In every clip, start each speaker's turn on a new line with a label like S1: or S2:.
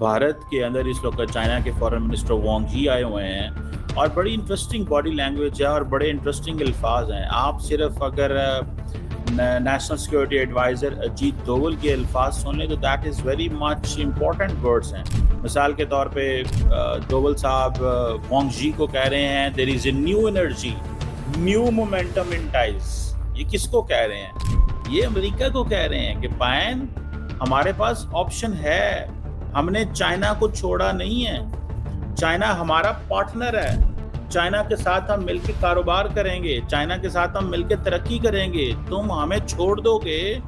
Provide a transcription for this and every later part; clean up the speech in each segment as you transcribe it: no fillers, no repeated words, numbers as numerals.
S1: भारत के अंदर इस वक्त चाइना के फॉरेन मिनिस्टर वांग जी आए हुए हैं और बड़ी इंटरेस्टिंग बॉडी लैंग्वेज है और बड़े इंटरेस्टिंग अल्फाज हैं। आप सिर्फ अगर national security adviser Ajit Doval के अल्फाज सुन लें तो that is very much important words हैं। मिसाल के तौर पे डोवल साहब वांग जी को कह रहे हैं there is a new energy, new momentum in ties. ये किसको कह रहे हैं? ये अमेरिका को कह रहे हैं कि पायन हमारे पास ऑप्शन है, हमने चाइना को छोड़ा नहीं है, चाइना हमारा पार्टनर है, चाइना के साथ हम मिलकर कारोबार करेंगे, चाइना के साथ हम मिलकर तरक्की करेंगे। तुम हमें छोड़ दोगे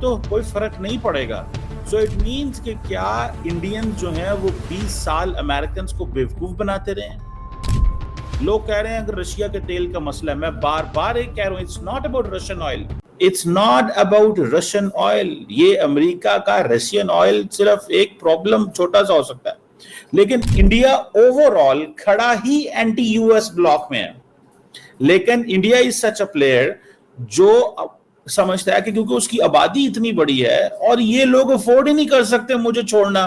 S1: तो कोई फर्क नहीं पड़ेगा। सो इट मीन्स कि क्या इंडियंस जो हैं वो 20 साल अमेरिकन को बेवकूफ बनाते रहे हैं। लोग कह रहे हैं अगर रशिया के तेल का मसला है, मैं बार बार एक कह रहा हूँ, it's not about Russian oil, it's not about Russian oil. ये अमेरिका का रशियन ऑयल सिर्फ एक प्रॉब्लम छोटा सा हो सकता है, लेकिन इंडिया ओवरऑल खड़ा ही एंटी यूएस ब्लॉक में है। लेकिन India is such a player जो समझता है कि क्योंकि उसकी आबादी इतनी बड़ी है और ये लोग अफोर्ड ही नहीं कर सकते मुझे छोड़ना,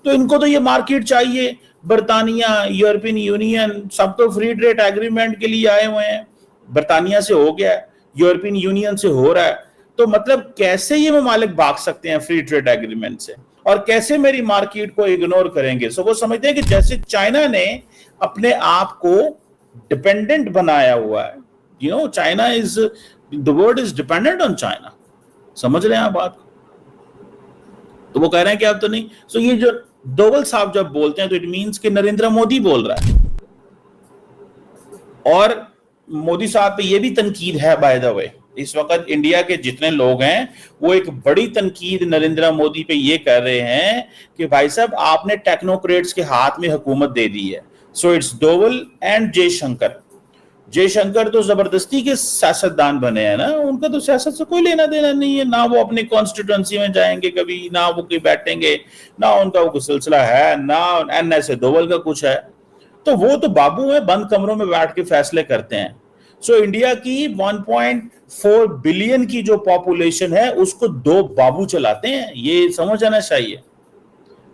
S1: तो इनको तो ये मार्केट चाहिए। बर्तानिया, यूरोपियन यूनियन सब तो फ्री ट्रेड एग्रीमेंट के लिए आए हुए हैं। बर्तानिया से हो गया, यूरोपियन यूनियन से हो रहा है, तो मतलब कैसे ये ममालिक भाग सकते हैं फ्री ट्रेड एग्रीमेंट से और कैसे मेरी मार्केट को इग्नोर करेंगे। सो वो समझते हैं कि जैसे चाइना ने अपने आप को डिपेंडेंट बनाया हुआ है, you know, China is the world is dependent on China. समझ रहे हैं आप बात? तो वो कह रहे हैं कि अब तो नहीं। सो ये जो डोवल साहब जब बोलते हैं तो इट मींस कि नरेंद्र मोदी बोल रहा है, और मोदी साहब पे ये भी तनकीद है बाय द वे। इस वक्त इंडिया के जितने लोग हैं वो एक बड़ी तनकीद नरेंद्र मोदी पे ये कर रहे हैं कि भाई साहब आपने टेक्नोक्रेट्स के हाथ में हुकूमत दे दी है। So it's Doval and Jaishankar. Jaishankar तो जबरदस्ती के सियासतदान बने हैं ना, उनका तो सियासत से कोई लेना देना नहीं है ना। वो अपनी कॉन्स्टिट्यूंसी में जाएंगे कभी, ना वो कोई बैठेंगे, ना उनका वो सिलसिला है, ना एनएस डोवल का कुछ है। तो वो तो बाबू है, बंद कमरों में बैठ के फैसले करते हैं। सो इंडिया की 1.4 बिलियन की जो पॉपुलेशन है उसको दो बाबू चलाते हैं, ये समझ आना चाहिए।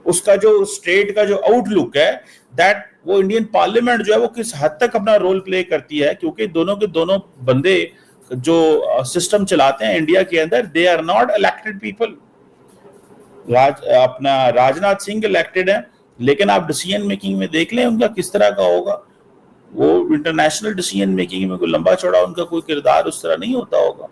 S1: उसका जो स्टेट का जो आउटलुक है दैट वो इंडियन पार्लियामेंट जो है वो किस हद तक अपना रोल प्ले करती है, क्योंकि दोनों के दोनों बंदे जो सिस्टम चलाते हैं इंडिया के अंदर, they are not elected people. अपना राजनाथ सिंह इलेक्टेड है, लेकिन आप डिसीजन मेकिंग में देख लें उनका किस तरह का होगा। वो इंटरनेशनल डिसीजन मेकिंग में कोई लंबा चौड़ा उनका कोई किरदार उस तरह नहीं होता होगा,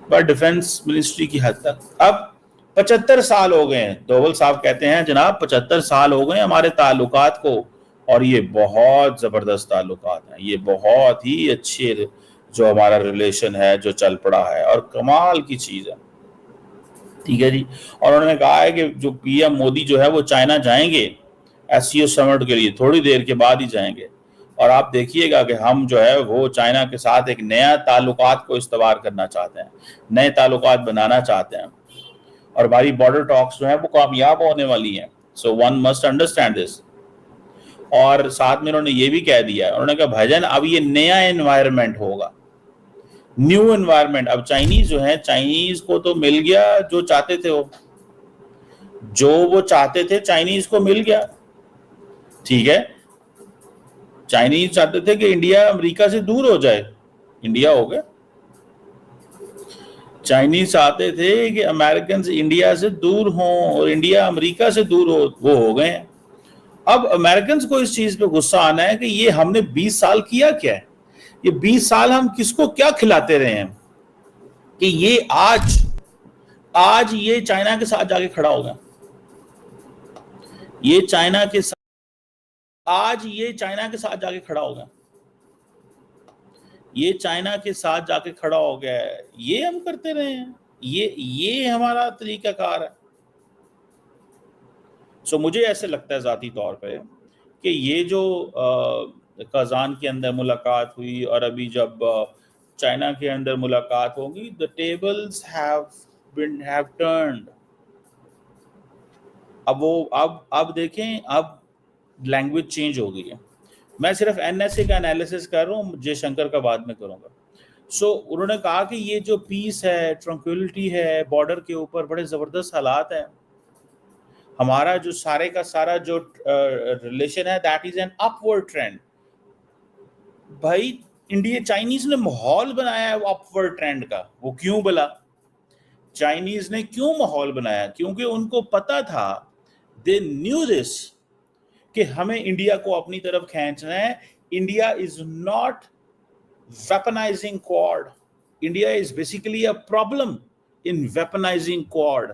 S1: पर डिफेंस मिनिस्ट्री की हद तक। अब 75 साल हो गए हैं, डोवल साहब कहते हैं जनाब 75 साल हो गए हमारे ताल्लुकात को, और ये बहुत जबरदस्त ताल्लुकात हैं, ये बहुत ही अच्छे जो हमारा रिलेशन है जो चल पड़ा है और कमाल की चीज है। ठीक है जी। और उन्होंने कहा है कि जो पीएम मोदी जो है वो चाइना जाएंगे एससीओ समिट के लिए, थोड़ी देर के बाद ही जाएंगे, और आप देखिएगा कि हम जो है वो चाइना के साथ एक नया ताल्लुकात को इस्तवार करना चाहते हैं, नए ताल्लुकात बनाना चाहते हैं, और हमारी बॉर्डर टॉक्स जो है वो कामयाब होने वाली हैं। So one must understand this. और साथ में उन्होंने ये भी कह दिया, उन्होंने कहा भाईजान अब ये नया एनवायरनमेंट होगा, न्यू एनवायरनमेंट। अब चाइनीज जो है, चाइनीज को तो मिल गया जो चाहते थे, वो चाहते थे चाइनीज को मिल गया। ठीक है, चाइनीज चाहते थे कि इंडिया अमेरिका से दूर हो जाए, इंडिया हो गया। चाइनीज चाहते थे कि अमेरिकन इंडिया से दूर हों और इंडिया अमेरिका से दूर हो, वो हो गए हैं। अब अमेरिकन को इस चीज पे गुस्सा आना है कि ये हमने 20 साल किया क्या है, ये 20 साल हम किसको क्या खिलाते रहे हैं कि ये आज ये चाइना के साथ जाके खड़ा होगा। ये चाइना के साथ आज ये चाइना के साथ जाके खड़ा होगा, ये चाइना के साथ जाके खड़ा हो गया है। ये हम करते रहे हैं, ये हमारा तरीकाकार है। सो मुझे ऐसे लगता है जाती तौर पे कि ये जो कजान के अंदर मुलाकात हुई और अभी जब चाइना के अंदर मुलाकात होगी, द टेबल्स हैव टर्न्ड। अब वो अब देखें, अब लैंग्वेज चेंज हो गई है। मैं सिर्फ एनएसए का एनालिसिस कर रहा हूँ, जयशंकर का बाद में करूंगा। सो उन्होंने कहा कि ये जो पीस है, ट्रंक्विलिटी है बॉर्डर के ऊपर, बड़े जबरदस्त हालात हैं। हमारा जो सारे का सारा जो रिलेशन है that is an upward trend. भाई इंडिया चाइनीज ने माहौल बनाया है वो अपवर्ड ट्रेंड का। वो क्यों बोला? चाइनीज ने क्यों माहौल बनाया? क्योंकि उनको पता था, दे न्यू दिस, कि हमें इंडिया को अपनी तरफ खींचना है। India is not weaponizing Quad. India is basically a problem in weaponizing Quad.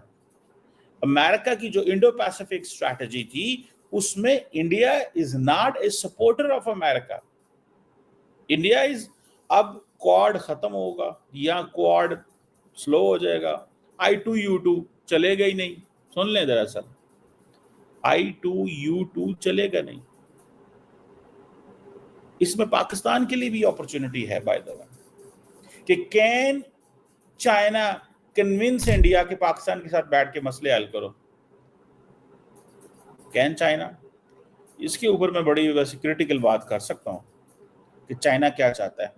S1: America की जो इंडो पैसिफिक स्ट्रैटेजी थी उसमें India is not a supporter of America. India is, अब क्वाड खत्म होगा या क्वाड स्लो हो जाएगा, I2U2 चलेगा ही नहीं। सुन लें दरअसल, I2U2 चलेगा नहीं। इसमें पाकिस्तान के लिए भी अपॉर्चुनिटी है बाय द वे, कि कैन चाइना कन्विंस इंडिया कि पाकिस्तान के साथ बैठ के मसले हल करो। Can China? इसके ऊपर मैं बड़ी वैसे क्रिटिकल बात कर सकता हूं कि चाइना क्या चाहता है।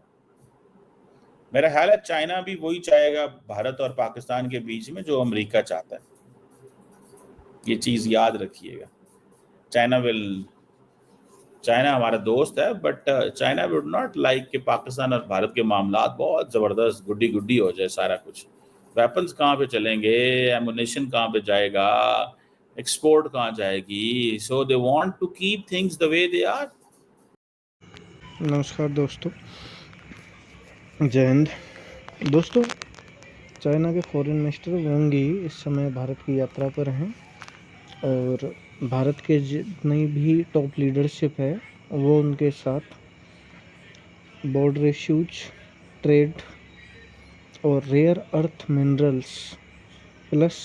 S1: मेरा ख्याल है चाइना भी वही चाहेगा भारत और पाकिस्तान के बीच में जो अमेरिका चाहता है। ये चीज याद रखिएगा। चाइना हमारा दोस्त है, but China would not like कि पाकिस्तान और भारत के मामला बहुत ज़बरदस्त गुड्डी गुड्डी हो जाए सारा कुछ। वेपन्स कहाँ पे चलेंगे, एमुनेशन कहाँ पे जाएगा, एक्सपोर्ट कहाँ जाएगी। So they want to keep things the way they are.
S2: नमस्कार दोस्तों, जय हिंद। दोस्तों, चाइना के फॉरेन मिनिस्टर वांग यी इस समय भारत की यात्रा पर हैं और भारत के जितनी भी टॉप लीडरशिप है वो उनके साथ बॉर्डर इश्यूज, ट्रेड और रेयर अर्थ मिनरल्स प्लस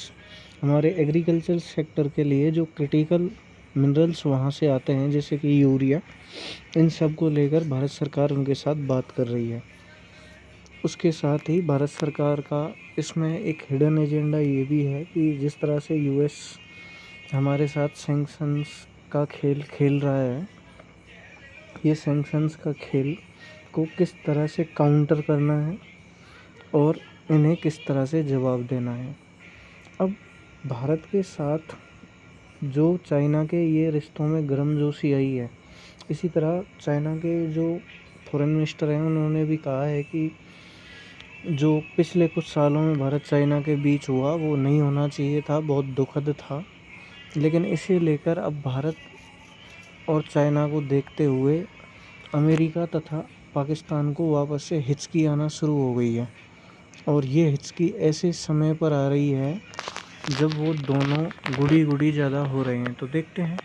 S2: हमारे एग्रीकल्चर सेक्टर के लिए जो क्रिटिकल मिनरल्स वहाँ से आते हैं जैसे कि यूरिया, इन सब को लेकर भारत सरकार उनके साथ बात कर रही है। उसके साथ ही भारत सरकार का इसमें एक हिडन एजेंडा ये भी है कि जिस तरह से यूएस हमारे साथ सैंक्शंस का खेल खेल रहा है, ये सैंक्शंस का खेल को किस तरह से काउंटर करना है और इन्हें किस तरह से जवाब देना है। अब भारत के साथ जो चाइना के ये रिश्तों में गर्मजोशी आई है, इसी तरह चाइना के जो फॉरेन मिनिस्टर हैं उन्होंने भी कहा है कि जो पिछले कुछ सालों में भारत चाइना के बीच हुआ वो नहीं होना चाहिए था, बहुत दुखद था। लेकिन इसे लेकर अब भारत और चाइना को देखते हुए अमेरिका तथा पाकिस्तान को वापस से हिचकी आना शुरू हो गई है और ये हिचकी ऐसे समय पर आ रही है जब वो दोनों गुड़ी गुड़ी ज़्यादा हो रहे हैं। तो देखते हैं